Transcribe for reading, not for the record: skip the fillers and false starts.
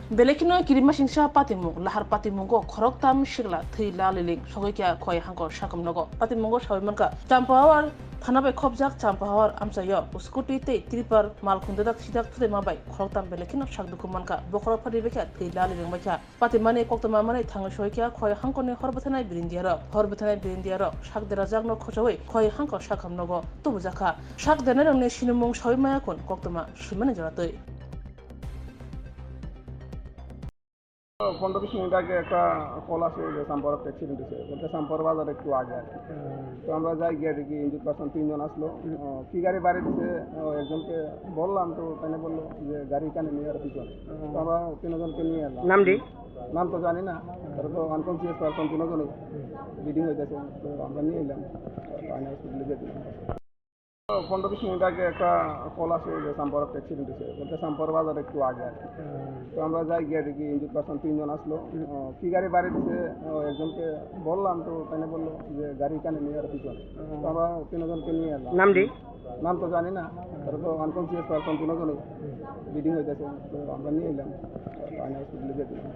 Belekino kirima singsa patimu lahar patimungo khorok tam shigla thila liling sogikya khoi hangko shakam nogo patimungo shawimanka champawar thanabai khobjak champawar amsayo scooty te tripar mal khundadak sidak thude mabai khorok tam belekino shakdukumanka bokhoro phadi bekya thila liling bakya patimane koktama mane thang shoikya khoi hangko ne horbothanai birindiaro shakdera jagno khojoi khoi hangko shakam nogo tubujaka shakdene rangne sinumung shawimaya kon koktama shimane jaratoi 15-20 minute আগে একটা call আসে যে সাম্পার একটা accident হয়েছে বলতে সাম্পার বাজার একটু আগে আর কি। তো আমরা যাই গিয়ে দেখি ইঞ্জুর পার্সন 3 জন আসলো। কি গাড়ি বাড়ি দিচ্ছে একজনকে বললাম, তো তাই বললো যে গাড়ি কানে নিয়ে আর পিছনে। তো আমরা 3 জনকে নিয়ে এলাম। নাম তো জানি না, তারপর তো আনকনসিয়াস পার্সন 3 জনই ব্লিডিং হইতেছে। তো আমরা নিয়ে এলাম, ফাইনাল হসপিটালে গিয়ে দিলাম। 15-20 মিনিট আগে একটা কল আসে যে সাম্পার একটা অ্যাক্সিডেন্ট হয়েছে বলতে সাম্পার বাজার একটু আগে আর কি। তো আমরা যাই গিয়ে দেখি ইঞ্জুর পার্সন 3 জন আসলো। কি গাড়ি বাড়ি দিচ্ছে একজনকে বললাম, তো তাই বললো যে গাড়ি কানে নিয়ে আর পিছনে। তো আমরা 3 জনকে নিয়ে এলাম। নাম তো জানি না, তারপর তো আনকনসিয়াস পার্সন 3 জনই ব্লিডিং হইতেছে। তো আমরা নিয়ে এলাম, ফাইনাল হসপিটালে গিয়ে দিলাম।